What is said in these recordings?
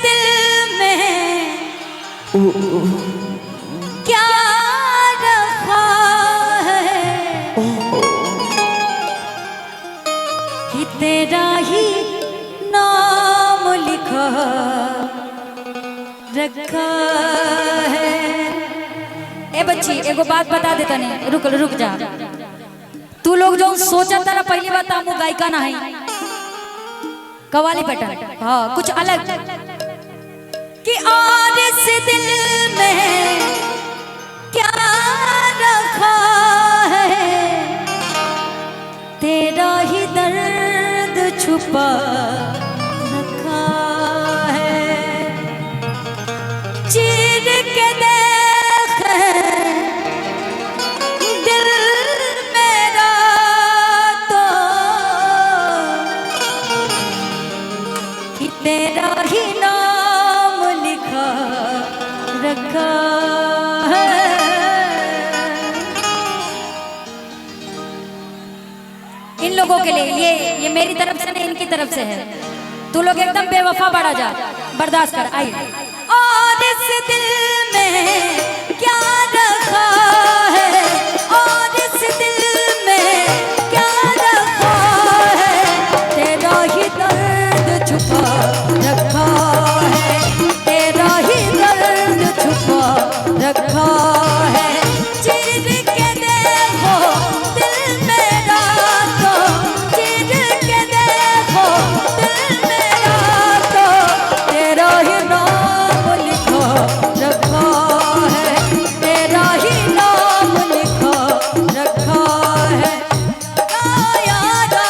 दिल में क्या रखा है कि तेरा ही नाम लिखा रखा है। ए बच्ची एगो बात बता देता नहीं, रुक जा। तू लोग जो सोचा था ना पहली बात हम गायिका ना है कवाली बेटा, हाँ कुछ अलग कि और इस दिल में क्या रखा है तेरा ही दर्द छुपा रखा है। चीर के देख दिल मेरा तो कि तेरा ही नाम लिखा रखा है। इन लोगों के लिए ये मेरी तरफ से नहीं इनकी तरफ से है। तू लोग एकदम बेवफा बढ़ा जा, बर्दाश्त कर। आई और इस दिल में क्या रखा है और इस दिल में क्या रखा है तेरा ही दर्द छुपा रखा है तेरा ही दर्द छुपा रखा है। चीर के देखो दिल मेरा तो चीर के देखो दिल मेरा तो तेरा ही नाम लिखा रखा है तेरा ही नाम लिखा रखा है। यारा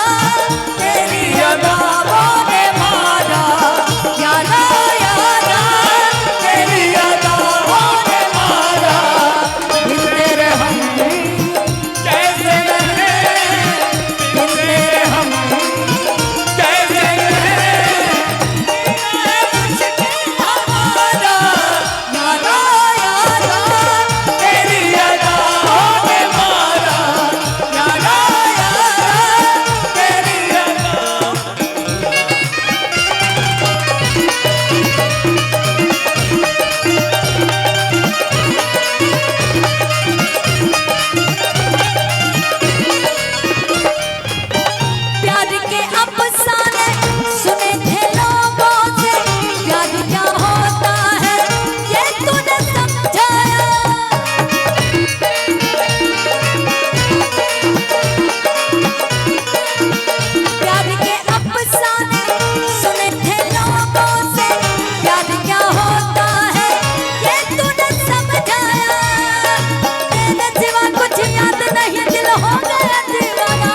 तेरी अदाओं ने मारा यारा यारा तेरी अदाओं ने मारा बिन तेरे हम कैसे रहे बिन तेरे हम कैसे रहे हमारा यारा यारा तेरी अदाओं ने मारा यारा यारा तेरी अदाओं। प्यार के अफसाने सुने थे लोगों से प्यार क्या होता है ये तूने समझाया। प्यार के अफसाने सुने थे लोगों से प्यार क्या होता है ये तूने समझाया। तेरे सिवा कुछ याद नहीं दिल हो गया दीवाना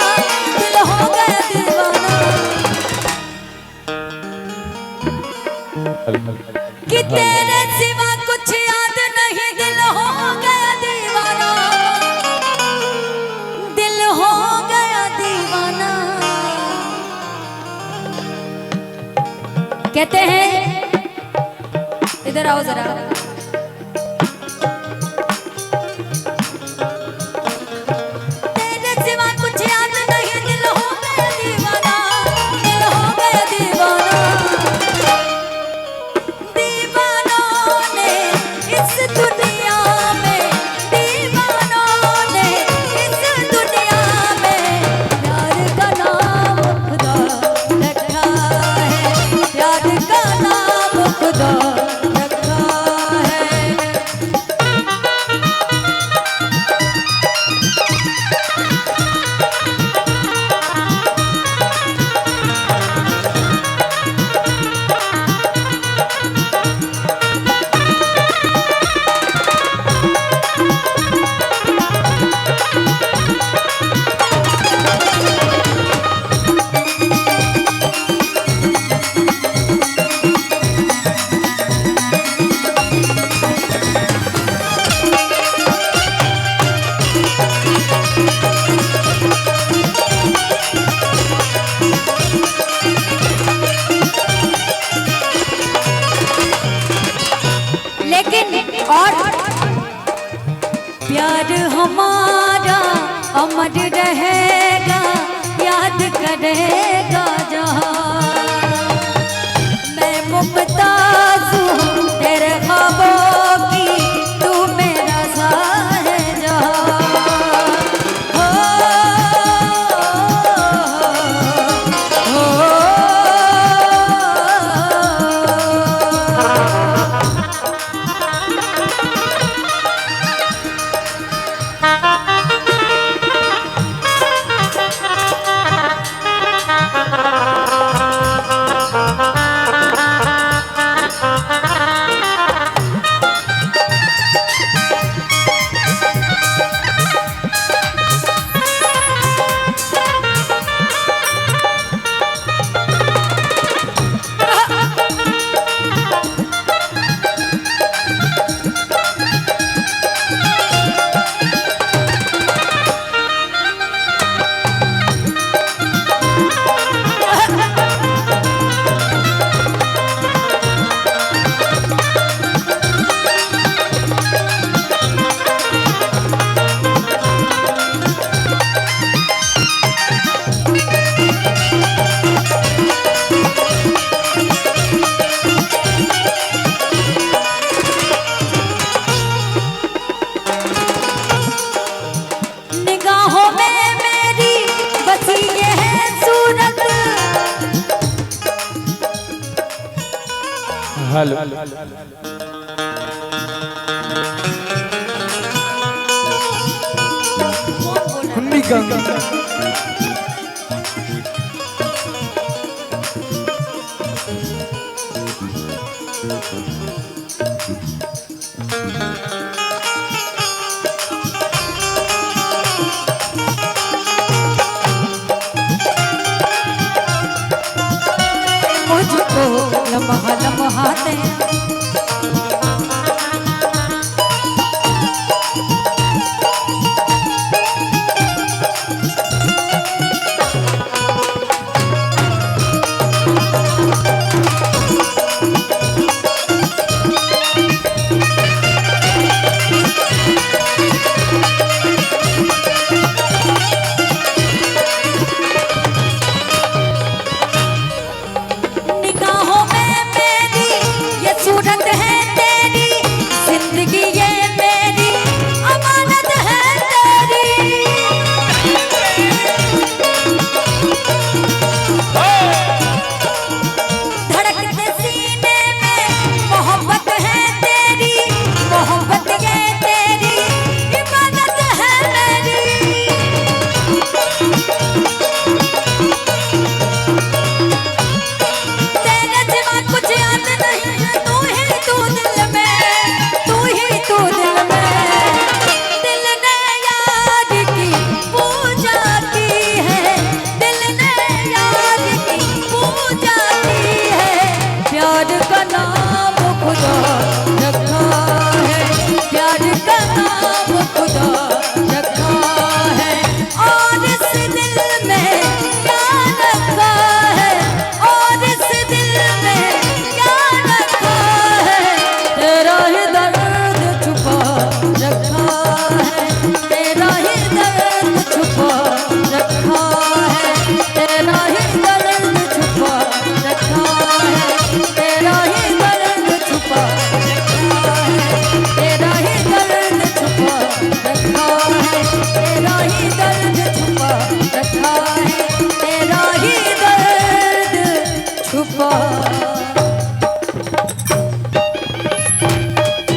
दिल हो गया दीवाना कि तेरे सिवा कुछ याद नहीं दिल हो गया दीवाना दिल हो गया दीवाना। कहते हैं इधर आओ जरा। तेरे सिवा कुछ याद नहीं दिल हो गया दीवाना दिल हो गया दीवाना। दीवानों ने इस दुनिया में दीवानों ने इस दुनिया में प्यार का नाम खुदा रखा है प्यार का नाम खुदा रखा है। लेकिन और प्यार हमारा अमर रहेगा याद करेगा जहाँ मैं मुमताज हेलो निगम मुझको लम्हा लम्हाते निगाहों में मेरी ये सूरत है तेरी, जिंदगी ये मेरी अमानत है तेरी। धड़कते सीने में मोहब्बत है तेरी, मोहब्बत ये तेरी इबादत है मेरी। तेरे सिवा कुछ याद नहीं है, तू ही तू दिल में, तू ही तू दिल में। दिल ने याद की पूजा की है, दिल ने याद की पूजा की है। प्यार का नाम खुदा रखा है, प्यार का नाम खुदा रखा है। और इस दिल में क्या रखा है, और इस दिल में क्या रखा है। तेरा ही दर्द छुपा रखा है, तेरा ही दर्द छुपा रखा है, तेरा ही दर्द छुपा रखा है, तेरा ही दर्द छुपा रखा है, तेरा ही दर्द छुपा रखा है, तेरा ही दर्द छुपा रखा है, तेरा ही दर्द छुपा